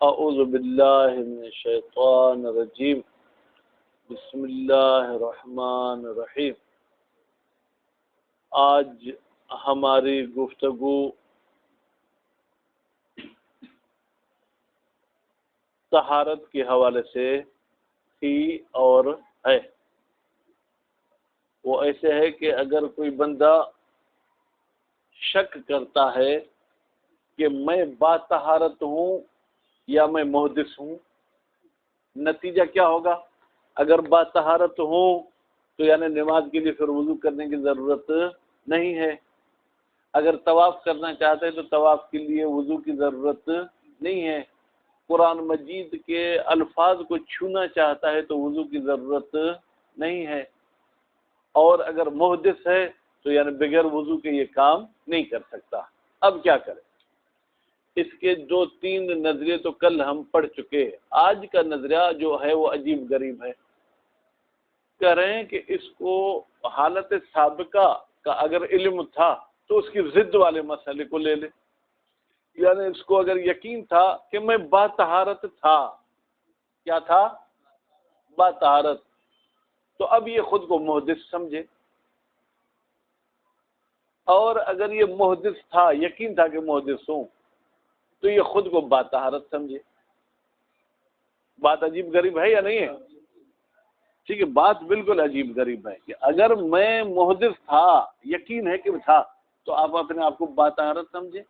اعوذ باللہ من الشیطان الرجیم بسم اللہ الرحمن الرحیم۔ آج ہماری گفتگو طہارت کے حوالے سے تھی اور ہے۔ وہ ایسے ہے کہ اگر کوئی بندہ شک کرتا ہے کہ میں با طہارت ہوں یا میں محدث ہوں، نتیجہ کیا ہوگا؟ اگر با طہارت ہوں تو یعنی نماز کے لیے پھر وضو کرنے کی ضرورت نہیں ہے، اگر طواف کرنا چاہتے ہیں تو طواف کے لیے وضو کی ضرورت نہیں ہے، قرآن مجید کے الفاظ کو چھونا چاہتا ہے تو وضو کی ضرورت نہیں ہے، اور اگر محدث ہے تو یعنی بغیر وضو کے یہ کام نہیں کر سکتا۔ اب کیا کریں؟ اس کے دو تین نظریے تو کل ہم پڑھ چکے ہیں۔ آج کا نظریہ جو ہے وہ عجیب غریب ہے۔ کہہ رہے ہیں کہ اس کو حالت سابقہ کا اگر علم تھا تو اس کی ضد والے مسئلے کو لے لے، یعنی اس کو اگر یقین تھا کہ میں با طہارت تھا، کیا تھا؟ با طہارت، تو اب یہ خود کو محدث سمجھے، اور اگر یہ محدث تھا، یقین تھا کہ محدث ہوں، تو یہ خود کو با طہارت سمجھے۔ بات عجیب غریب ہے یا نہیں ہے؟ ٹھیک ہے، بات بالکل عجیب غریب ہے کہ اگر میں محدث تھا، یقین ہے کہ تھا، تو آپ اپنے آپ کو با طہارت سمجھے،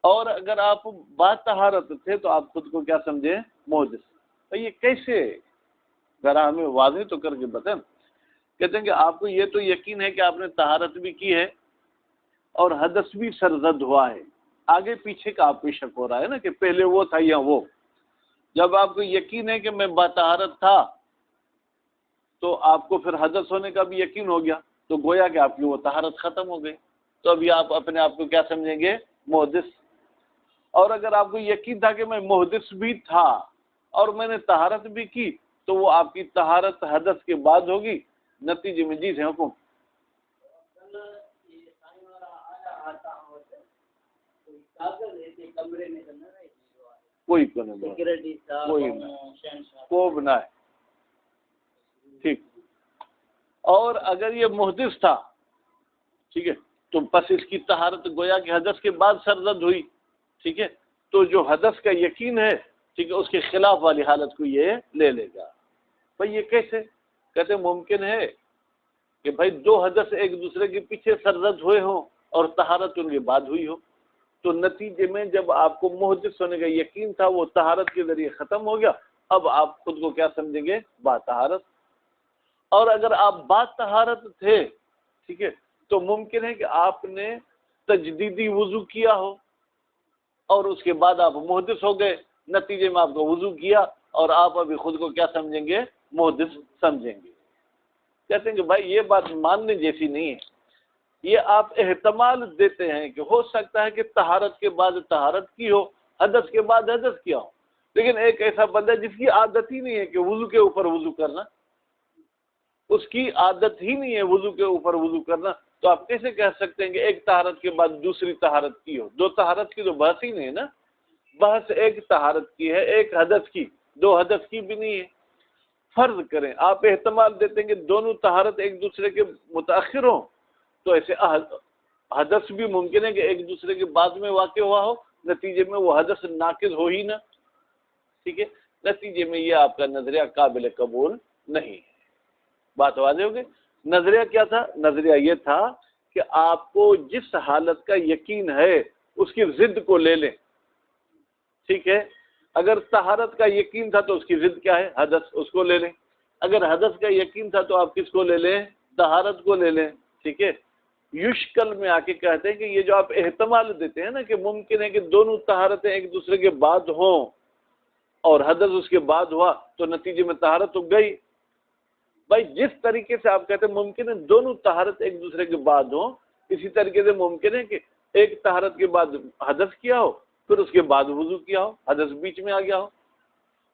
اور اگر آپ با طہارت تھے تو آپ خود کو کیا سمجھے؟ محدث۔ تو یہ کیسے؟ ذرا ہمیں واضح تو کر کے بتائیں۔ کہتے ہیں کہ آپ کو یہ تو یقین ہے کہ آپ نے طہارت بھی کی ہے اور حدث بھی سرزد ہوا ہے، آگے پیچھے کا آپ کو شک ہو رہا ہے نا کہ پہلے وہ تھا یا وہ۔ جب آپ کو یقین ہے کہ میں با طہارت تھا تو آپ کو پھر حدث ہونے کا بھی یقین ہو گیا، تو گویا کہ آپ کی وہ طہارت ختم ہو گئی، تو ابھی آپ اپنے آپ کو کیا سمجھیں گے؟ محدث۔ اور اگر آپ کو یقین تھا کہ میں محدث بھی تھا اور میں نے طہارت بھی کی، تو وہ آپ کی طہارت حدث کے بعد ہوگی، نتیجے میں جی سے حکم۔ کوئی کوب نہ ہے، ٹھیک۔ اور اگر یہ محدث تھا، ٹھیک ہے، تو بس اس کی طہارت گویا کہ حدث کے بعد سرزد ہوئی، ٹھیک ہے، تو جو حدث کا یقین ہے، ٹھیک ہے، اس کے خلاف والی حالت کو یہ لے لے گا۔ بھائی یہ کیسے؟ کہتے ممکن ہے کہ بھائی دو حدث ایک دوسرے کے پیچھے سرزد ہوئے ہوں اور طہارت ان کے بعد ہوئی ہو، تو نتیجے میں جب آپ کو محدث ہونے کا یقین تھا وہ طہارت کے ذریعے ختم ہو گیا، اب آپ خود کو کیا سمجھیں گے؟ با طہارت۔ اور اگر آپ با طہارت تھے، ٹھیک ہے، تو ممکن ہے کہ آپ نے تجدیدی وضو کیا ہو اور اس کے بعد آپ محدث ہو گئے، نتیجے میں آپ کو وضو کیا اور آپ ابھی خود کو کیا سمجھیں گے؟ محدث سمجھیں گے۔ کہتے ہیں کہ بھائی یہ بات ماننے جیسی نہیں ہے، یہ آپ احتمال دیتے ہیں کہ ہو سکتا ہے کہ طہارت کے بعد طہارت کی ہو، حدث کے بعد حدث کیا ہو، لیکن ایک ایسا بندہ جس کی عادت ہی نہیں ہے کہ وضو کے اوپر وضو کرنا، اس کی عادت ہی نہیں ہے وضو کے اوپر وضو کرنا، تو آپ کیسے کہہ سکتے ہیں کہ ایک طہارت کے بعد دوسری طہارت کی ہو؟ دو طہارت کی تو بحث ہی نہیں ہے نا، بحث ایک طہارت کی ہے، ایک حدث کی، دو حدث کی بھی نہیں ہے۔ فرض کریں آپ احتمال دیتے ہیں کہ دونوں طہارت ایک دوسرے کے متأخر ہوں، تو ایسے حدث بھی ممکن ہے کہ ایک دوسرے کے بعد میں واقع ہوا ہو، نتیجے میں وہ حدث ناقض ہو ہی نہ، ٹھیک ہے، نتیجے میں یہ آپ کا نظریہ قابل قبول نہیں ہے۔ بات واضح ہو گئی؟ نظریہ کیا تھا؟ نظریہ یہ تھا کہ آپ کو جس حالت کا یقین ہے اس کی ضد کو لے لیں، ٹھیک ہے، اگر طہارت کا یقین تھا تو اس کی ضد کیا ہے؟ حدث، اس کو لے لیں۔ اگر حدث کا یقین تھا تو آپ کس کو لے لیں؟ طہارت کو لے لیں، ٹھیک ہے۔ یشکل میں آ کے کہتے ہیں کہ یہ جو آپ احتمال دیتے ہیں نا کہ ممکن ہے کہ دونوں طہارتیں ایک دوسرے کے بعد ہوں اور حدث اس کے بعد ہوا، تو نتیجے میں طہارت تو گئی۔ بھائی جس طریقے سے آپ کہتے ہیں ممکن ہے دونوں طہارت ایک دوسرے کے بعد ہوں، اسی طریقے سے ممکن ہے کہ ایک طہارت کے بعد حدث کیا ہو، پھر اس کے بعد وضو کیا ہو، حدث بیچ میں آ گیا ہو۔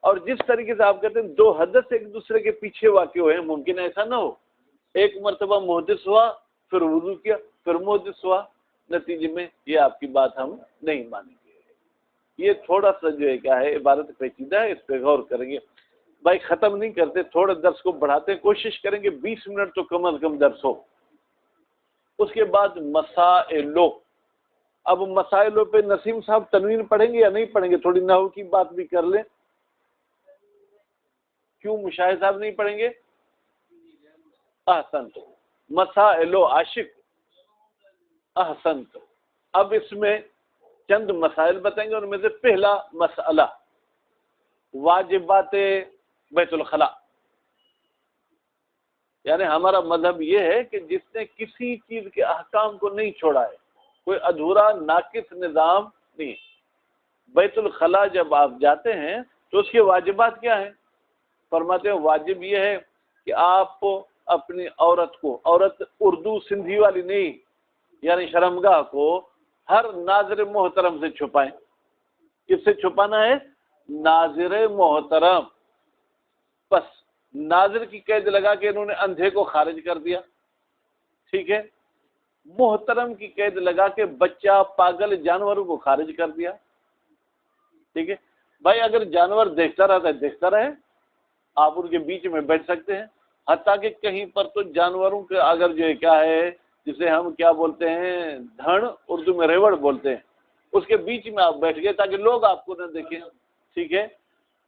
اور جس طریقے سے آپ کہتے ہیں دو حدث ایک دوسرے کے پیچھے واقع ہوئے ہیں، ممکن ہے ایسا نہ ہو، ایک مرتبہ محدث ہوا، پھر وضو کیا، پھر محدث ہوا، نتیجے میں یہ آپ کی بات ہم نہیں مانیں گے۔ یہ تھوڑا سا جو ہے کیا ہے عبارت پیچیدہ ہے، اس پہ غور کریں گے بھائی، ختم نہیں کرتے، تھوڑے درس کو بڑھاتے ہیں، کوشش کریں گے 20 منٹ تو کم از کم درس ہو۔ اس کے بعد مسائلو، اب مسائلوں پہ نسیم صاحب تنوین پڑھیں گے یا نہیں پڑھیں گے؟ تھوڑی نحو کی بات بھی کر لیں۔ کیوں مشاہد صاحب نہیں پڑھیں گے؟ احسنت، مسائلو عاشق، احسنت۔ اب اس میں چند مسائل بتائیں گے، ان میں سے پہلا مسئلہ واجبات بیت الخلا، یعنی ہمارا مذہب یہ ہے کہ جس نے کسی چیز کے احکام کو نہیں چھوڑا ہے، کوئی ادھورا ناقص نظام نہیں ہے۔ بیت الخلا جب آپ جاتے ہیں تو اس کے واجبات کیا ہیں؟ فرماتے ہیں واجب یہ ہے کہ آپ اپنی عورت کو، عورت اردو سندھی والی نہیں، یعنی شرمگاہ کو ہر ناظر محترم سے چھپائیں۔ کس سے چھپانا ہے؟ ناظر محترم۔ بس ناظر کی قید لگا کے انہوں نے اندھے کو خارج کر دیا، ٹھیک ہے، محترم کی قید لگا کے بچہ پاگل جانوروں کو خارج کر دیا، ٹھیک ہے بھائی۔ اگر جانور دیکھتا رہتا ہے دیکھتا رہے، آپ ان کے بیچ میں بیٹھ سکتے ہیں، حتیٰ کہ کہیں پر تو جانوروں کے اگر جو ہے کیا ہے جسے ہم کیا بولتے ہیں دھڑ، اردو میں ریوڑ بولتے ہیں، اس کے بیچ میں آپ بیٹھ گئے تاکہ لوگ آپ کو نہ دیکھیں، ٹھیک ہے،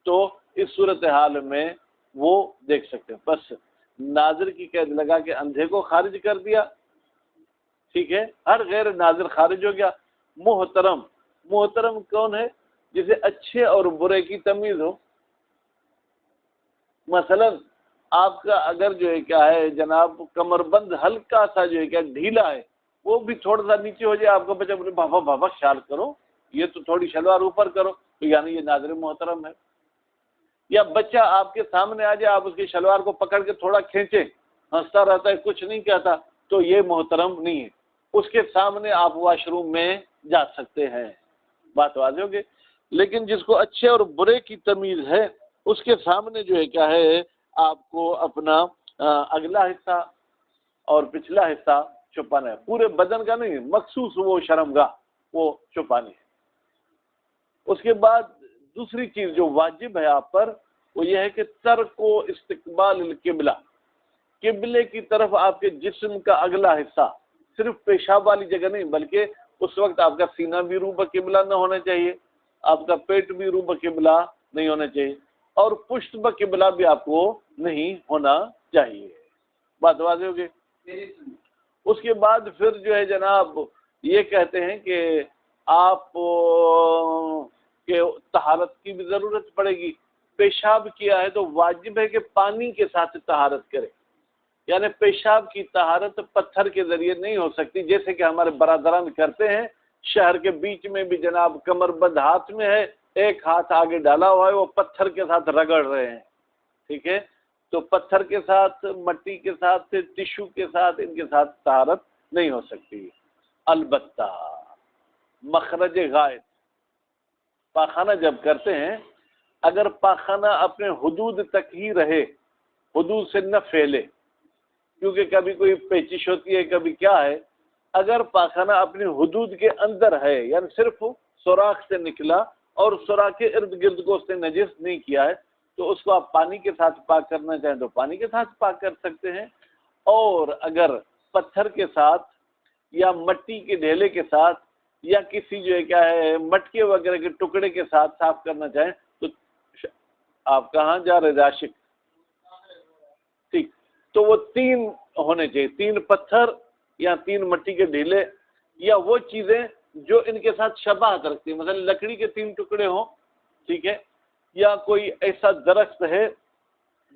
تو اس صورتحال میں وہ دیکھ سکتے ہیں۔ بس ناظر کی قید لگا کے اندھے کو خارج کر دیا، ٹھیک ہے، ہر غیر ناظر خارج ہو گیا۔ محترم، محترم کون ہے؟ جسے اچھے اور برے کی تمیز ہو۔ مثلا آپ کا اگر جو ہے کیا ہے جناب کمر بند ہلکا سا جو ہے کیا ڈھیلا ہے، وہ بھی تھوڑا سا نیچے ہو جائے، آپ کا بچہ بولے بابا بابا خیال کرو، یہ تو تھوڑی شلوار اوپر کرو، تو یعنی یہ ناظر محترم ہے۔ یا بچہ آپ کے سامنے آ جائے، آپ اس کی شلوار کو پکڑ کے تھوڑا کھینچیں، ہنستا رہتا ہے کچھ نہیں کہتا، تو یہ محترم نہیں ہے۔ اس کے سامنے آپ واش روم میں جا سکتے ہیں، بات واضح ہوگی۔ لیکن جس کو اچھے اور برے کی تمیز ہے، اس کے سامنے جو ہے کیا ہے آپ کو اپنا اگلا حصہ اور پچھلا حصہ چھپانا ہے، پورے بدن کا نہیں، مخصوص وہ شرمگاہ وہ چھپانی ہے۔ اس کے بعد دوسری چیز جو واجب ہے آپ پر وہ یہ ہے کہ ترک و استقبال القبلہ، قبلے کی طرف آپ کے جسم کا اگلا حصہ، صرف پیشاب والی جگہ نہیں، بلکہ اس وقت آپ کا سینہ بھی رو بقبلہ نہ ہونا چاہیے، آپ کا پیٹ بھی رو بقبلہ نہیں ہونا چاہیے، اور پشت بقبلہ بھی آپ کو نہیں ہونا چاہیے، بات واضح ہوگی۔ اس کے بعد پھر جو ہے جناب یہ کہتے ہیں کہ آپ کے طہارت کی بھی ضرورت پڑے گی۔ پیشاب کیا ہے تو واجب ہے کہ پانی کے ساتھ طہارت کرے، یعنی پیشاب کی طہارت پتھر کے ذریعے نہیں ہو سکتی، جیسے کہ ہمارے برادران کرتے ہیں، شہر کے بیچ میں بھی جناب کمر بند ہاتھ میں ہے، ایک ہاتھ آگے ڈالا ہوا ہے، وہ پتھر کے ساتھ رگڑ رہے ہیں، ٹھیک ہے، تو پتھر کے ساتھ، مٹی کے ساتھ، ٹشو کے ساتھ، ان کے ساتھ طہارت نہیں ہو سکتی۔ البتہ مخرج غائط، پاخانہ جب کرتے ہیں، اگر پاخانہ اپنے حدود تک ہی رہے، حدود سے نہ پھیلے، کیونکہ کبھی کوئی پیچش ہوتی ہے، کبھی کیا ہے، اگر پاخانہ اپنی حدود کے اندر ہے، یعنی صرف سوراخ سے نکلا اور سوراخ کے ارد گرد کو اس نے نجس نہیں کیا ہے، تو اس کو آپ پانی کے ساتھ پاک کرنا چاہیں تو پانی کے ساتھ پاک کر سکتے ہیں، اور اگر پتھر کے ساتھ یا مٹی کے ڈھیلے کے ساتھ یا کسی جو ہے کیا ہے مٹکے وغیرہ کے ٹکڑے کے ساتھ صاف کرنا چاہیں تو آپ کہاں جا رہے عاشق؟ ٹھیک، تو وہ 3 ہونے چاہیے، 3 پتھر یا 3 مٹی کے ڈھیلے، یا وہ چیزیں جو ان کے ساتھ شباہت رکھتی ہیں، مثلا لکڑی کے 3 ٹکڑے ہوں، ٹھیک ہے، یا کوئی ایسا درخت ہے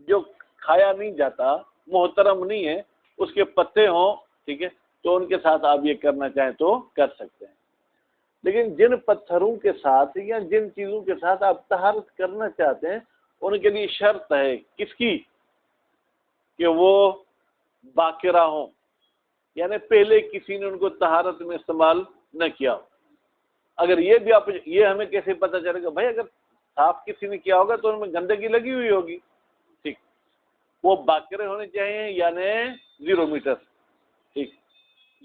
جو کھایا نہیں جاتا، محترم نہیں ہے، اس کے پتے ہوں، ٹھیک ہے، تو ان کے ساتھ آپ یہ کرنا چاہیں تو کر سکتے ہیں۔ لیکن جن پتھروں کے ساتھ یا جن چیزوں کے ساتھ آپ طہارت کرنا چاہتے ہیں، ان کے لیے شرط ہے، کس کی؟ کہ وہ باقرہ ہوں، یعنی پہلے کسی نے ان کو طہارت میں استعمال نہ کیا ہو۔ اگر یہ بھی آپ، یہ ہمیں کیسے پتہ چلے گا؟ بھائی اگر صاف کسی نے کیا ہوگا تو ان میں گندگی لگی ہوئی ہوگی، ٹھیک، وہ باقرے ہونے چاہیے، یعنی 0 میٹر، ٹھیک۔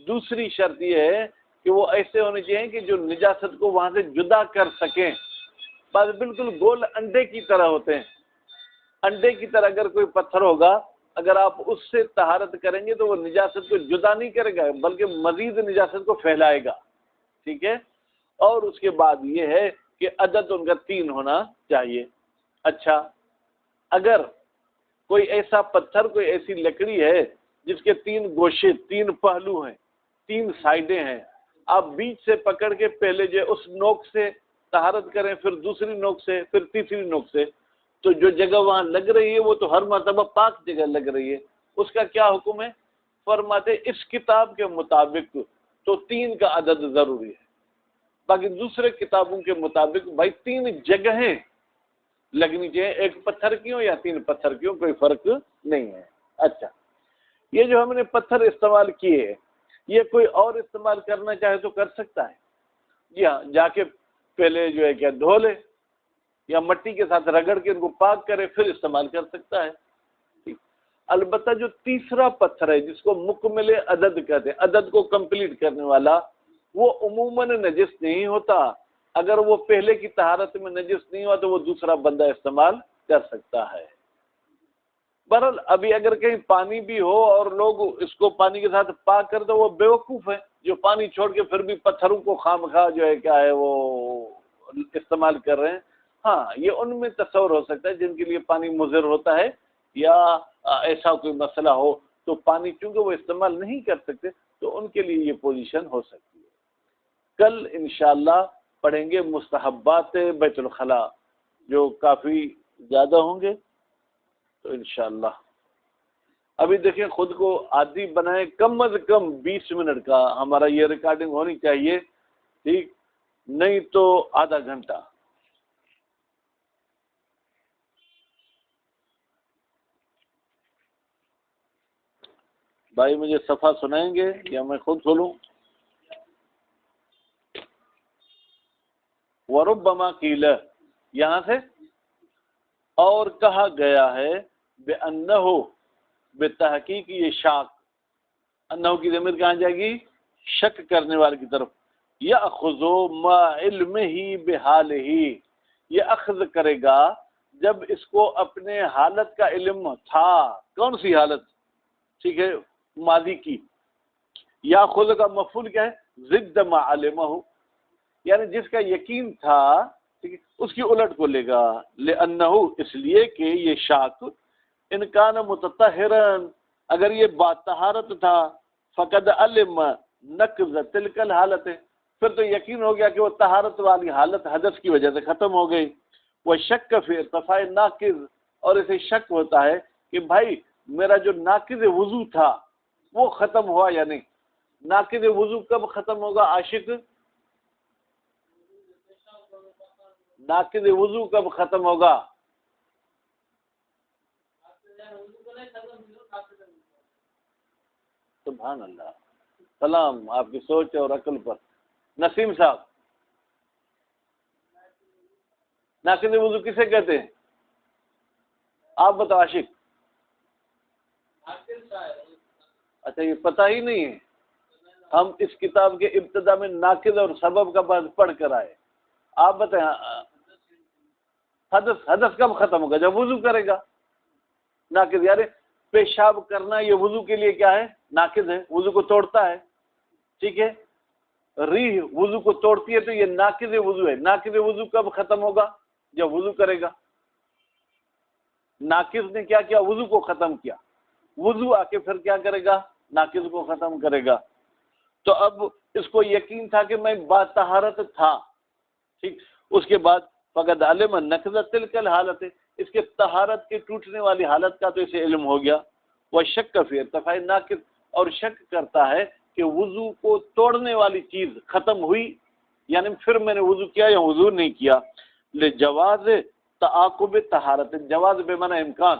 دوسری شرط یہ ہے کہ وہ ایسے ہونے چاہیے کہ جو نجاست کو وہاں سے جدا کر سکیں، بعض بالکل گول انڈے کی طرح ہوتے ہیں. انڈے کی طرح اگر کوئی پتھر ہوگا، اگر آپ اس سے طہارت کریں گے تو وہ نجاست کو جدا نہیں کرے گا بلکہ مزید نجاست کو پھیلائے گا. ٹھیک ہے. اور اس کے بعد یہ ہے کہ عدد ان کا 3 ہونا چاہیے. اچھا، اگر کوئی ایسا پتھر، کوئی ایسی لکڑی ہے جس کے 3 گوشے، 3 پہلو ہیں، 3 سائڈیں ہیں، آپ بیچ سے پکڑ کے پہلے جو اس نوک سے طہارت کریں، پھر دوسری نوک سے، پھر تیسری نوک سے، تو جو جگہ وہاں لگ رہی ہے وہ تو ہر مرتبہ پاک جگہ لگ رہی ہے. اس کا کیا حکم ہے؟ فرماتے اس کتاب کے مطابق تو 3 کا عدد ضروری ہے. باقی دوسرے کتابوں کے مطابق بھائی 3 جگہیں لگنی چاہیے، ایک پتھر کی ہو یا 3 پتھر کی ہو، کوئی فرق نہیں ہے. اچھا، یہ جو ہم نے پتھر استعمال کیے، یہ کوئی اور استعمال کرنا چاہے تو کر سکتا ہے. جی ہاں، جا کے پہلے جو ہے کیا دھو لے یا مٹی کے ساتھ رگڑ کے ان کو پاک کرے، پھر استعمال کر سکتا ہے. البتہ جو تیسرا پتھر ہے جس کو مکمل عدد کہتے ہیں، عدد کو کمپلیٹ کرنے والا، وہ عموماً نجس نہیں ہوتا. اگر وہ پہلے کی طہارت میں نجس نہیں ہوا تو وہ دوسرا بندہ استعمال کر سکتا ہے. بہرحال ابھی اگر کہیں پانی بھی ہو اور لوگ اس کو پانی کے ساتھ پاک کر دو، وہ بیوقوف ہے جو پانی چھوڑ کے پھر بھی پتھروں کو خواہ جو ہے کیا ہے وہ استعمال کر رہے ہیں. ہاں، یہ ان میں تصور ہو سکتا ہے جن کے لیے پانی مضر ہوتا ہے یا ایسا کوئی مسئلہ ہو تو پانی چونکہ وہ استعمال نہیں کر سکتے تو ان کے لیے یہ پوزیشن ہو سکتی ہے. کل انشاءاللہ پڑھیں گے مستحبات بیت الخلاء جو کافی زیادہ ہوں گے تو انشاءاللہ. ابھی دیکھیں خود کو عادی بنائیں، کم از کم 20 منٹ کا ہمارا یہ ریکارڈنگ ہونی چاہیے، ٹھیک، نہیں تو آدھا گھنٹہ. بھائی مجھے صفحہ سنائیں گے یا میں خود کھولوں؟ وربما قیل، یہاں سے اور کہا گیا ہے بأنہ، بتحقیق یہ شاک، انہو کی ضمیر کہاں جائے گی؟ شک کرنے والے کی طرف. یأخذ ما علمہ بحالہ، یہ اخذ کرے گا جب اس کو اپنے حالت کا علم تھا. کون سی حالت؟ ٹھیک ہے، ماضی کی. یاخذ کا مفعول کیا ہے؟ ضد ما علمہ، یعنی جس کا یقین تھا، ٹھیک ہے، اس کی الٹ کو لے گا. لأنہ، اس لیے کہ یہ شاک، ان کان متطہرا، اگر یہ باطہارت تھا، فقد علم نقض تلک الحالت، پھر تو یقین ہو گیا کہ وہ طہارت والی حالت حدث کی وجہ سے ختم ہو گئی. وہ شک فی ارتفاع ناقض، اور اسے شک ہوتا ہے کہ بھائی میرا جو ناقض وضو تھا وہ ختم ہوا یا نہیں. ناقض وضو کب ختم ہوگا عاشق؟ ناقض وضو کب ختم ہوگا؟ سبحان اللہ، سلام آپ کی سوچ اور عقل پر. نسیم صاحب، ناقض وضو کسے کہتے ہیں؟ آپ بتاؤ عاشق. اچھا، یہ پتہ ہی نہیں ہے. ہم اس کتاب کے ابتدا میں ناقض اور سبب کا بعد پڑھ کر آئے. آپ بتائیں حدث کب ختم ہوگا؟ جب وضو کرے گا. ناقض یعنی پیشاب کرنا یہ وضو کے لیے کیا ہے؟ ناقض ہے، وضو کو توڑتا ہے. ٹھیک ہے، ریح وضو کو توڑتی ہے تو یہ ناقض وضو ہے. ناقض وضو کب ختم ہوگا؟ جب وضو کرے گا. ناقض نے کیا کیا؟ وضو کو ختم کیا. وضو آ کے پھر کیا کرے گا؟ ناقض کو ختم کرے گا. تو اب اس کو یقین تھا کہ میں باطہارت تھا، ٹھیک. اس کے بعد فقد علم نقض تلک الحالت، اس کے طہارت کے ٹوٹنے والی حالت کا تو اسے علم ہو گیا. وہ شک فی ارتفاع ناقض، اور شک کرتا ہے کہ وضو کو توڑنے والی چیز ختم ہوئی، یعنی پھر میں نے وضو کیا یا وضو نہیں کیا. لجواز تعاقب طہارت، جواز بے معنی امکان،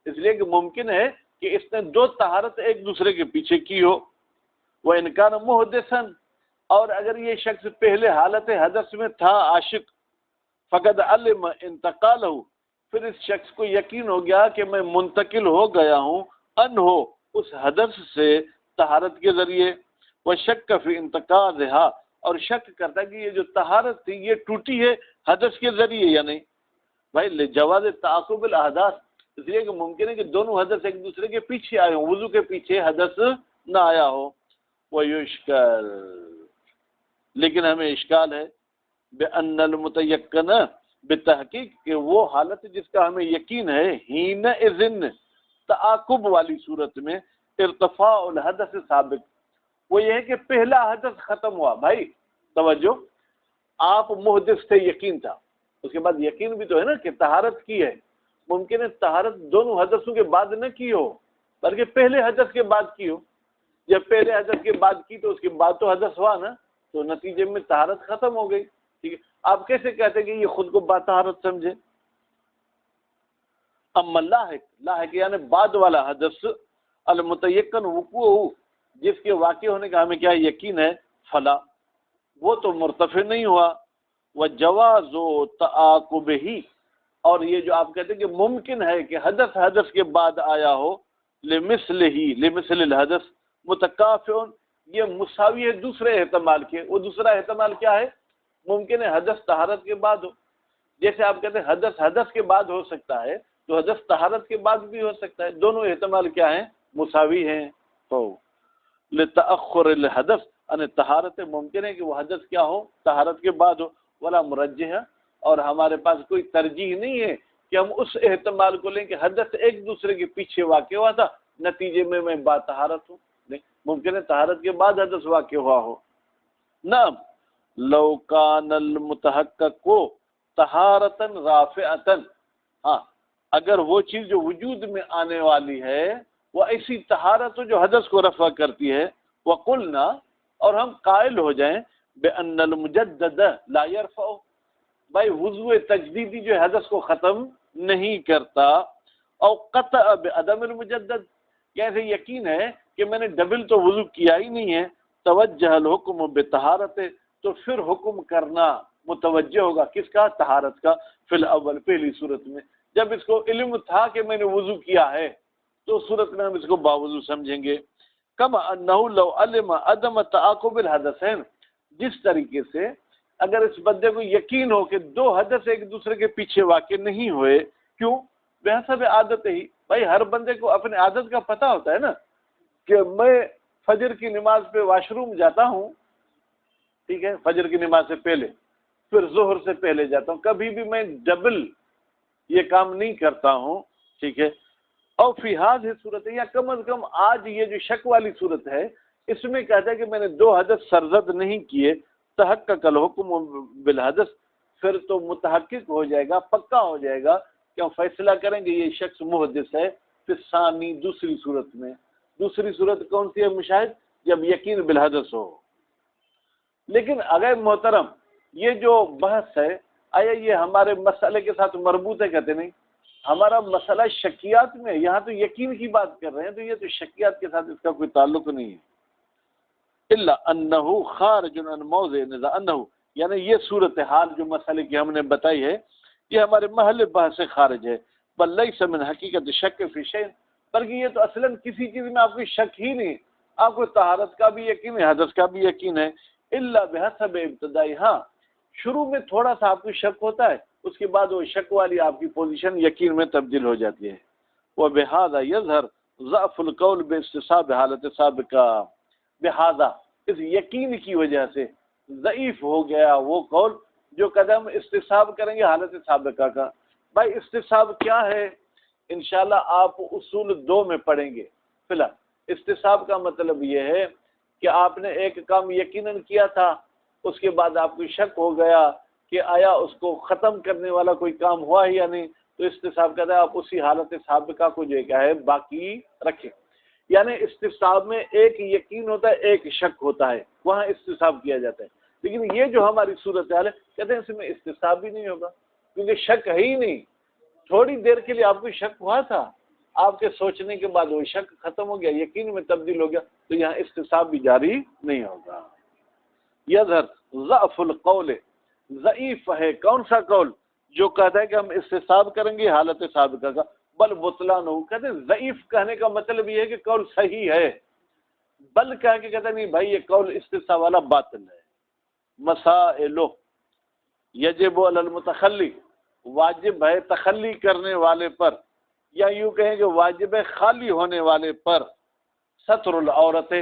اس لیے کہ ممکن ہے کہ اس نے 2 طہارت ایک دوسرے کے پیچھے کی ہو. وہ انکان محدثن، اور اگر یہ شخص پہلے حالت حدث میں تھا عاشق، فقد علم انتقالہ، پھر اس شخص کو یقین ہو گیا کہ میں منتقل ہو گیا ہوں انہو اس حدث سے طہارت کے ذریعے. وہ شک فی انتقالہا، اور شک کرتا ہے کہ یہ جو طہارت تھی یہ ٹوٹی ہے حدث کے ذریعے یا نہیں. بھائی جواز تعاقب الاحداث، اس لیے کہ ممکن ہے کہ دونوں حدث ایک دوسرے کے پیچھے آئے ہوں، وضو کے پیچھے حدث نہ آیا ہو. وَيُشْكَلْ، لیکن ہمیں اشکال ہے بِأَنَّ الْمُتَيَقَّنَ، بتحقیق کہ وہ حالت جس کا ہمیں یقین ہے، حِينَئِذٍ، تعاقب والی صورت میں، ارتفاع الحدث سابق، وہ یہ ہے کہ پہلا حدث ختم ہوا. بھائی توجہ، آپ محدث تھے، یقین تھا، اس کے بعد یقین بھی تو ہے نا کہ طہارت کی ہے. ممکن ہے طہارت دونوں حدثوں کے بعد نہ کی ہو بلکہ پہلے حدث کے بعد کی ہو. جب پہلے حدث کے بعد کی تو اس کے بعد تو حدث ہوا نا، تو نتیجے میں طہارت ختم ہو گئی. ٹھیک ہے، آپ کیسے کہتے ہیں کہ یہ خود کو باطہارت سمجھے؟ اما لاحق یعنی بعد والا حدث، المتیقن وقوع، جس کے واقع ہونے کا ہمیں کیا یقین ہے، فلا، وہ تو مرتفع نہیں ہوا. وجواز تعاقبہ، اور یہ جو آپ کہتے ہیں کہ ممکن ہے کہ حدث کے بعد آیا ہو، لمثل الحدث متکافئ، یہ مساوی ہے دوسرے احتمال کے. وہ دوسرا احتمال کیا ہے؟ ممکن ہے حدث طہارت کے بعد ہو. جیسے آپ کہتے ہیں حدث کے بعد ہو سکتا ہے، تو حدث طہارت کے بعد بھی ہو سکتا ہے. دونوں احتمال کیا ہیں؟ مساوی ہیں. تو لتأخر الحدث، یعنی طہارت ممکن ہے کہ وہ حدث کیا ہو؟ طہارت کے بعد ہو. ولا مرجح، اور ہمارے پاس کوئی ترجیح نہیں ہے کہ ہم اس احتمال کو لیں کہ حدث ایک دوسرے کے پیچھے واقع ہوا تھا، نتیجے میں باطہارت ہوں. نہیں، ممکن ہے طہارت کے بعد حدث واقع ہوا ہو. نعم، لو کان المتحقق طہارتا رافعتا، ہاں اگر وہ چیز جو وجود میں آنے والی ہے وہ ایسی طہارت ہو جو حدث کو رفع کرتی ہے. وقلنا، اور ہم قائل ہو جائیں، بأن المجدد لا يرفع، بھائی وضو تجدیدی جو حدث کو ختم نہیں کرتا. او قطع بعدم المجدد، کیسے یقین ہے کہ میں نے ڈبل تو وضو کیا ہی نہیں ہے. توجہ الحکم بطہارت، تو پھر حکم کرنا متوجہ ہوگا کس کا؟ طہارت کا. فی الاول، پہلی صورت میں جب اس کو علم تھا کہ میں نے وضو کیا ہے تو صورت میں ہم اس کو باوضو سمجھیں گے. کما انہ لو علم عدم تعاقب الحدثین، جس طریقے سے اگر اس بندے کو یقین ہو کہ دو حدث ایک دوسرے کے پیچھے واقع نہیں ہوئے، کیوں؟ بحسب عادت ہی، بھائی ہر بندے کو اپنے عادت کا پتہ ہوتا ہے نا کہ میں فجر کی نماز پہ واش روم جاتا ہوں، ٹھیک ہے، فجر کی نماز سے پہلے، پھر ظہر سے پہلے جاتا ہوں، کبھی بھی میں ڈبل یہ کام نہیں کرتا ہوں. ٹھیک ہے، اور فی هذه صورت، یا کم از کم آج یہ جو شک والی صورت ہے اس میں کہتا ہے کہ میں نے دو حدث سرزد نہیں کیے. تحقق الحکم بالحدث، پھر تو متحقق ہو جائے گا، پکا ہو جائے گا کہ ہم فیصلہ کریں گے یہ شخص محدث ہے. پھر ثانی، دوسری صورت میں، دوسری صورت کون سی ہے مشاہد؟ جب یقین بالحدث ہو. لیکن اگر محترم یہ جو بحث ہے آیا یہ ہمارے مسئلے کے ساتھ مربوط ہے؟ کہتے نہیں، ہمارا مسئلہ شکیات میں، یہاں تو یقین کی بات کر رہے ہیں، تو یہ تو شکیات کے ساتھ اس کا کوئی تعلق نہیں ہے. الا انہ خارج عن موضع نزاع، انہ یعنی یہ صورتحال جو مسئلے کی ہم نے بتائی ہے یہ ہمارے محل بحث سے خارج ہے. بل لیس من حقیقت شک فی شیء، بلکہ یہ تو اصلاً کسی چیز میں آپ کو شک ہی نہیں، آپ کو طہارت کا بھی یقین ہے، حدث کا بھی یقین ہے. الا بحسب ابتدائی، ہاں شروع میں تھوڑا سا آپ کو شک ہوتا ہے، اس کے بعد وہ شک والی آپ کی پوزیشن یقین میں تبدیل ہو جاتی ہے. وبہذا یظہر ضعف القول باستصحاب حالت سابقہ، بہذا اس یقین کی وجہ سے ضعیف ہو گیا وہ قول جو قدم استصحاب کریں گے حالت سابقہ کا. بھائی استصحاب کیا ہے؟ انشاءاللہ آپ اصول 2 میں پڑھیں گے. فی الحال استصحاب کا مطلب یہ ہے کہ آپ نے ایک کام یقیناً کیا تھا، اس کے بعد آپ کو شک ہو گیا کہ آیا اس کو ختم کرنے والا کوئی کام ہوا ہے یا نہیں، تو استصحاب کہتا ہے آپ اسی حالت سابقہ کو جو کیا ہے باقی رکھیں. یعنی استصحاب میں ایک یقین ہوتا ہے، ایک شک ہوتا ہے، وہاں استصحاب کیا جاتا ہے. لیکن یہ جو ہماری صورتحال ہے کہتے ہیں اس میں استصحاب بھی نہیں ہوگا کیونکہ شک ہے ہی نہیں. تھوڑی دیر کے لیے آپ کو شک ہوا تھا، آپ کے سوچنے کے بعد وہ شک ختم ہو گیا، یقین میں تبدیل ہو گیا، تو یہاں استصحاب بھی جاری نہیں ہوگا. یظہر ضعف القول، ضعیف ہے کون سا قول؟ جو کہتا ہے کہ ہم استصحاب کریں گے حالت سابقہ کا. بل بطلان ہو، کہتے ہیں ضعیف کہنے کا مطلب یہ ہے کہ قول صحیح ہے، بل کہہ کے کہتا ہے نہیں بھائی یہ قول استصحاب والا باطل ہے. مسائل یجب علی المتخلی، واجب ہے تخلی کرنے والے پر، یا یوں کہیں کہ واجب ہے خالی ہونے والے پر، ستر العورت،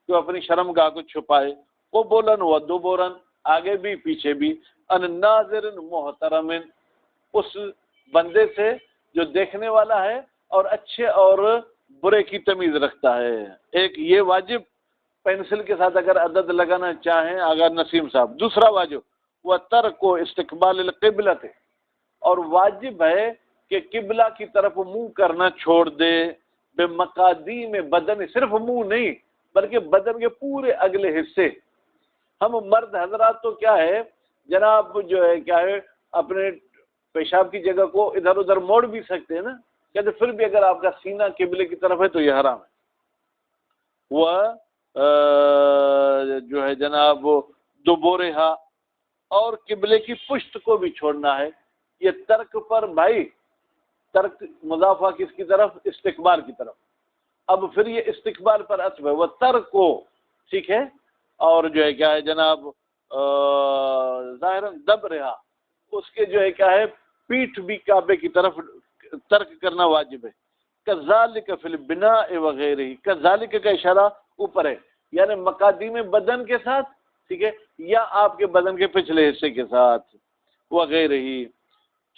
جو اپنی شرمگاہ کو چھپائے، قبولاً و دبراً، آگے بھی پیچھے بھی، ان ناظر محترم، اس بندے سے جو دیکھنے والا ہے اور اچھے اور برے کی تمیز رکھتا ہے۔ ایک یہ واجب پینسل کے ساتھ اگر عدد لگانا چاہیں اگر نسیم صاحب، دوسرا واجب وہ ترک و استقبال القبلۃ، اور واجب ہے کہ قبلہ کی طرف منہ کرنا چھوڑ دے، بے مقادیم بدن، صرف منہ نہیں بلکہ بدن کے پورے اگلے حصے۔ ہم مرد حضرات تو کیا ہے جناب، جو ہے کیا ہے، اپنے پیشاب کی جگہ کو ادھر ادھر موڑ بھی سکتے ہیں نا، کہتے پھر بھی اگر آپ کا سینہ قبلے کی طرف ہے تو یہ حرام ہے۔ وہ جو ہے جناب دبورہا، اور قبلے کی پشت کو بھی چھوڑنا ہے۔ یہ ترک پر بھائی، ترک مضافہ کس کی طرف؟ استقبال کی طرف۔ اب پھر یہ استقبال پر عطف ہے، وہ ترک کو، ٹھیک ہے، اور جو ہے کیا ہے جناب ظاہراً دب رہا، اس کے جو ہے کیا ہے پیٹھ بھی کعبے کی طرف ترک کرنا واجب ہے۔ کذالک فی البناء وغیرہ، کذالک کا اشارہ اوپر ہے، یعنی مقادیم بدن کے ساتھ، ٹھیک ہے، یا آپ کے بدن کے پچھلے حصے کے ساتھ، وغیرہ ہی،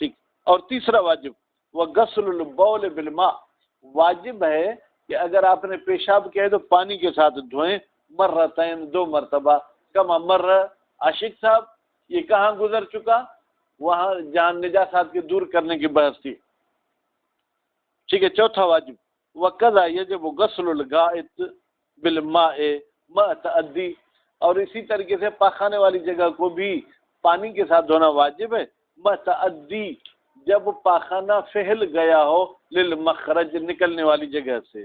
ٹھیک۔ اور تیسرا واجب وہ غسل البول بالماء، واجب ہے کہ اگر آپ نے پیشاب کیا ہے تو پانی کے ساتھ دھوئیں، مرتين، 2 مرتبہ، کما مر، عاشق صاحب یہ کہاں گزر چکا؟ وہاں جہاں نجاسات کے دور کرنے کی بحث تھی، ٹھیک ہے۔ چوتھا واجب وقضا یجب غسل الغائط بالماء مع تعدی، اور اسی طریقے سے پاخانے والی جگہ کو بھی پانی کے ساتھ دھونا واجب ہے، مع تعدی، جب پاخانہ پھیل گیا ہو، للمخرج، نکلنے والی جگہ سے،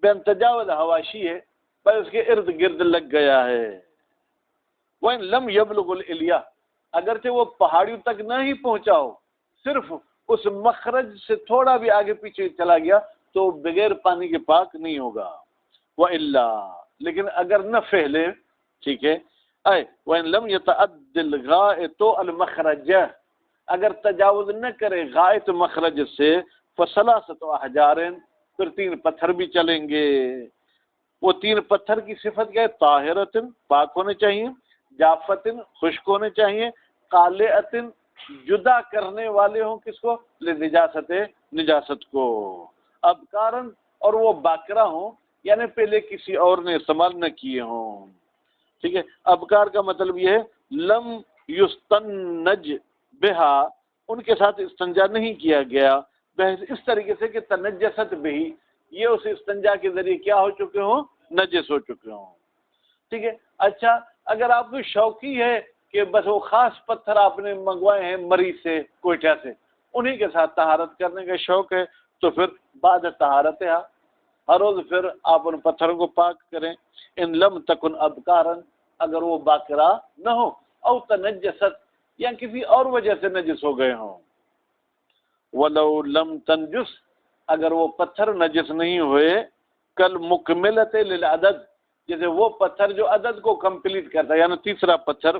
بین تجاوز حواشی ہے، پر اس کے ارد گرد لگ گیا ہے۔ وَإِن لَمْ يَبْلُغُ الْإِلْيَا، اگرچہ وہ پہاڑیوں تک نہ ہی پہنچا ہو، صرف اس مخرج سے تھوڑا بھی آگے پیچھے چلا گیا تو بغیر پانی کے پاک نہیں ہوگا۔ وَإِلَّا، لیکن اگر نہ پھیلے، ٹھیک ہے، وَإِن لَمْ يَتَعَدِّ الْغَائِطُ الْمَخْرَجَ، اگر تجاوز نہ کرے غائط مخرج سے، فَثَلَاثَةُ أَحْجَارٍ، پھر 3 پتھر بھی چلیں گے۔ وہ 3 پتھر کی صفت کیا ہے؟ طاہرۃ، پاک ہونے چاہیے، جافۃ، خشک ہونے چاہیے، قالعۃ، جدا کرنے والے ہوں کس کو؟ لنجاست، نجاست کو، ابکارن، اور وہ باکرہ ہوں، یعنی پہلے کسی اور نے استعمال نہ کیے ہوں، ٹھیک ہے۔ ابکار کا مطلب یہ ہے لم یستنج بہا، ان کے ساتھ استنجا نہیں کیا گیا، بحث اس طریقے سے کہ تنجست بہی، یہ اس استنجا کے ذریعے کیا ہو چکے ہوں؟ نجس ہو چکے ہوں، ٹھیک ہے۔ اچھا، اگر آپ کو شوقی ہے کہ بس وہ خاص پتھر آپ نے منگوائے ہیں مریض سے، کوئٹہ سے، انہی کے ساتھ طہارت کرنے کا شوق ہے تو پھر بعد طہارت ہے، ہر روز پھر آپ ان پتھروں کو پاک کریں۔ ان لم تکن ابکارن، اگر وہ باقرہ نہ ہو، او تنجست، یا کسی اور وجہ سے نجس ہو گئے ہوں۔ ولو لم تنجس، اگر وہ پتھر نجس نہیں ہوئے، کل مکملت للعدد، جیسے وہ پتھر جو عدد کو کمپلیٹ کرتا ہے، یعنی تیسرا پتھر،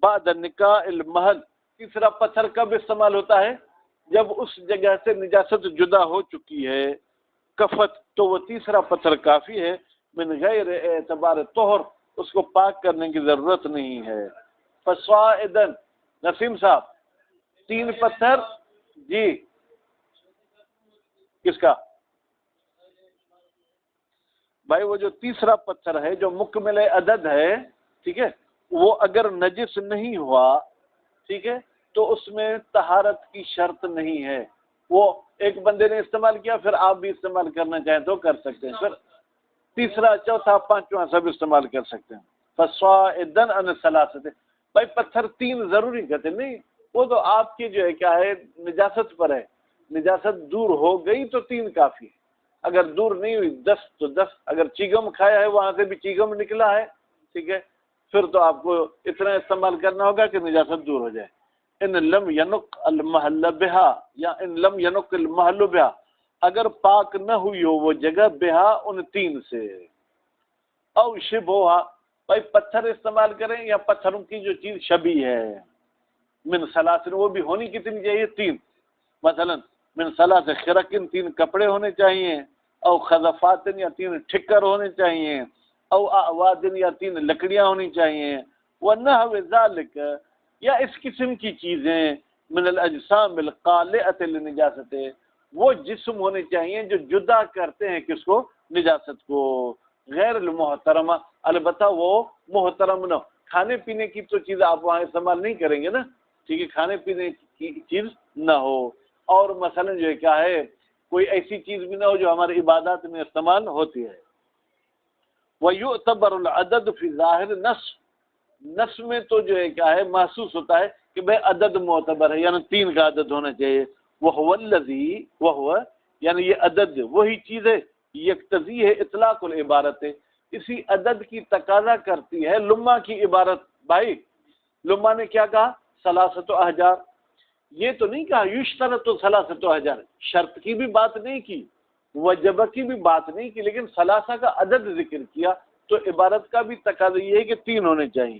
بعد نکاح المحل، تیسرا پتھر کب استعمال ہوتا ہے؟ جب اس جگہ سے نجاست جدا ہو چکی ہے، کفت، تو وہ تیسرا پتھر کافی ہے، من غیر اعتبار طہر، اس کو پاک کرنے کی ضرورت نہیں ہے۔ فصاعدن، نسیم صاحب 3 پتھر، جی کس کا بھائی؟ وہ جو تیسرا پتھر ہے جو مکمل عدد ہے، ٹھیک ہے، وہ اگر نجس نہیں ہوا، ٹھیک ہے، تو اس میں طہارت کی شرط نہیں ہے۔ وہ ایک بندے نے استعمال کیا، پھر آپ بھی استعمال کرنا چاہیں تو کر سکتے ہیں، پھر تیسرا، چوتھا، پانچواں سب استعمال کر سکتے ہیں۔ فصاعدن عن ثلاثۃ، بھائی پتھر 3 ضروری کہتے نہیں، وہ تو آپ کی جو ہے کیا ہے نجاست پر ہے، نجاست دور ہو گئی تو 3 کافی ہے، اگر دور نہیں ہوئی 10 تو 10، اگر چیگم کھایا ہے وہاں سے بھی چیگم نکلا ہے، ٹھیک ہے، پھر تو آپ کو اتنا استعمال کرنا ہوگا کہ نجاست دور ہو جائے۔ ان لم ینق المحل بہا، یا ان لم ینق المحل بہا، اگر پاک نہ ہوئی ہو وہ جگہ بہا، ان 3 سے، او شبہا، بھائی پتھر استعمال کریں یا پتھروں کی جو چیز شبیہ ہے، من سلاسل، وہ بھی ہونی کتنی چاہیے؟ 3، مثلا من سلاسل خرقن، 3 کپڑے ہونے چاہیے، او خزفاتن، یا 3 ٹھکر ہونے چاہیے، او اعوادن، یا 3 لکڑیاں ہونی چاہیے، ونحو ذالک، یا اس قسم کی چیزیں، من الاجسام القالعۃ للنجاست، وہ جسم ہونے چاہیے جو جدا کرتے ہیں کس کو؟ نجاست کو، غیر المحترمہ، البتہ وہ محترم نہ، کھانے پینے کی تو چیز آپ وہاں استعمال نہیں کریں گے نا، ٹھیک ہے، کھانے پینے کی چیز نہ ہو، اور مثلا جو ہے کیا ہے، کوئی ایسی چیز بھی نہ ہو جو ہمارے عبادات میں استعمال ہوتی ہے۔ وَيُعْتَبَرُ الْعَدَدُ فِي ظَاهِرِ النَّصْ، نص میں تو جو ہے کیا ہے، محسوس ہوتا ہے کہ بھئی عدد معتبر ہے، یعنی 3 کا عدد ہونا چاہیے۔ وَهُوَ الَّذِي، وَهُوَ یعنی یہ عدد وہی چیز ہے، یقتضی ہے اطلاق العبارت، اسی عدد کی تقاضا کرتی ہے لمہ کی عبارت۔ بھائی لمہ نے کیا کہا؟ ثلاثۃ احجار، یہ تو نہیں کہا یشترط ثلاثۃ احجار، شرط کی بھی بات نہیں کی، وجبہ کی بھی بات نہیں کی، لیکن ثلاثہ کا عدد ذکر کیا، تو عبارت کا بھی تقاضا یہ ہے کہ 3 ہونے چاہیے۔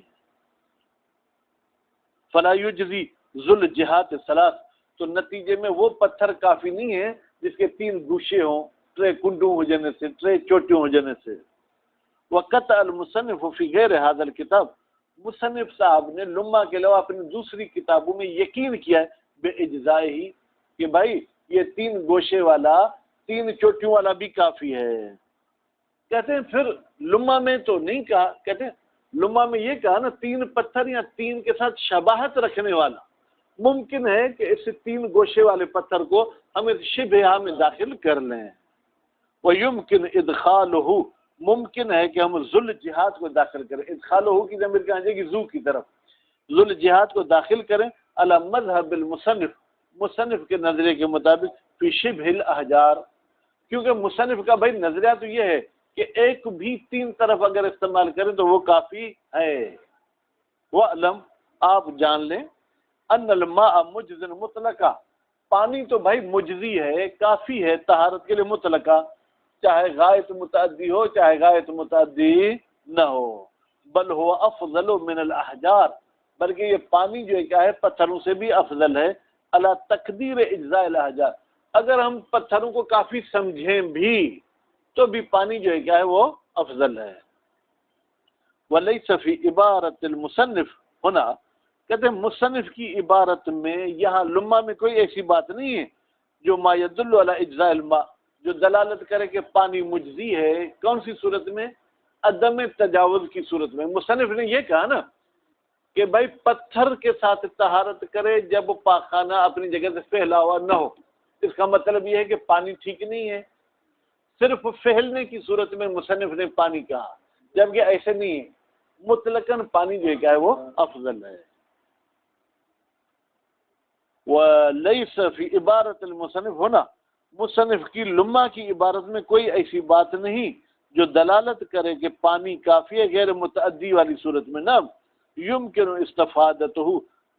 فلا یجزی ذو الجہات ثلاث، تو نتیجے میں وہ پتھر کافی نہیں ہے جس کے 3 گوشے ہوں، 3 کنڈوں ہو جانے سے، 3 چوٹیوں ہو جانے سے۔ وقت المصنف فی غیر هذا الکتاب، مصنف صاحب نے لمہ کے علاوہ اپنی دوسری کتابوں میں یقین کیا ہے بے اجزائے ہی، کہ بھائی یہ 3 گوشے والا، 3 چوٹیوں والا بھی کافی ہے۔ کہتے ہیں پھر لمہ میں تو نہیں کہا، کہتے ہیں لمہ میں یہ کہا نا 3 پتھر یا 3 کے ساتھ شباہت رکھنے والا، ممکن ہے کہ اس 3 گوشے والے پتھر کو ہم اس شبہہ میں داخل کر لیں۔ وَيُمْكِنْ إِدْخَالُهُ، ممکن ہے کہ ہم ذل جہاد کو داخل کریں، ادخالہ کی ضمیر کہاں جائے گی؟ ذو کی طرف، ذل جہاد کو داخل کریں علی مذہب المصنف، مصنف کے نظریے کے مطابق، فی شبہ الاحجار، کیونکہ مصنف کا بھائی نظریہ تو یہ ہے کہ ایک بھی 3 طرف اگر استعمال کریں تو وہ کافی ہے۔ وَعْلَمْ، آپ جان لیں، ان الماء مجز مطلقہ، پانی تو بھائی مجزی ہے، کافی ہے طہارت کے لیے مطلقہ، چاہے غائط متعدی ہو چاہے غائط متعدی نہ ہو، بل ہوا افضل من الاحجار، بلکہ یہ پانی جو ہے کیا ہے، پتھروں سے بھی افضل ہے، علی تقدیر اجزاء الاحجار، اگر ہم پتھروں کو کافی سمجھیں بھی تو بھی پانی جو ہے کیا ہے وہ افضل ہے۔ ولیس فی عبارت المصنف ہونا، کہتے ہیں مصنف کی عبارت میں یہاں لمہ میں کوئی ایسی بات نہیں ہے جو ما یدل علی اجزاء الماء، جو دلالت کرے کہ پانی مجزی ہے، کون سی صورت میں؟ عدم تجاوز کی صورت میں۔ مصنف نے یہ کہا نا کہ بھائی پتھر کے ساتھ طہارت کرے جب پاخانہ اپنی جگہ سے پھیلا ہوا نہ ہو، اس کا مطلب یہ ہے کہ پانی ٹھیک نہیں ہے، صرف پھیلنے کی صورت میں مصنف نے پانی کہا، جبکہ ایسے نہیں ہے، مطلقاً پانی جو ہے کیا ہے وہ افضل ہے۔ وَلَيْسَ فِي عبارت المصنف ہونا، مصنف کی لمہ کی عبارت میں کوئی ایسی بات نہیں جو دلالت کرے کہ پانی کافی ہے غیر متعدی والی صورت میں، نہ یمکن استفادتہ،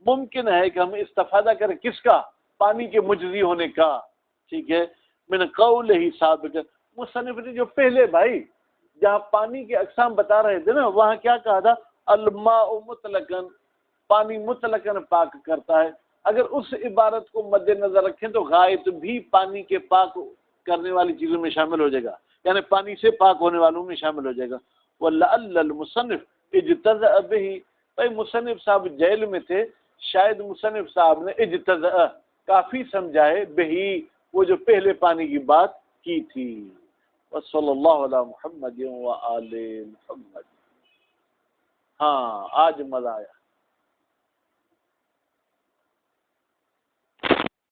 ممکن ہے کہ ہم استفادہ کریں کس کا؟ پانی کے مجزی ہونے کا، ٹھیک ہے، من قولہ سابق، مصنف نے جو پہلے بھائی جہاں پانی کے اقسام بتا رہے تھے نا، وہاں کیا کہا تھا؟ الماء مطلقاً، پانی مطلقاً پاک کرتا ہے، اگر اس عبارت کو مد نظر رکھیں تو غائط بھی پانی کے پاک کرنے والی چیزوں میں شامل ہو جائے گا، یعنی پانی سے پاک ہونے والوں میں شامل ہو جائے گا۔ وَلَعَلَّ الْمُصَنِّفُ اجتزأ بِهِ، بھائی مصنف صاحب جیل میں تھے، شاید مصنف صاحب نے اجتزأ کافی سمجھائے بہی، وہ جو پہلے پانی کی بات کی تھی۔ وصلی اللہ علی محمد وآل محمد۔ ہاں آج مزہ آیا۔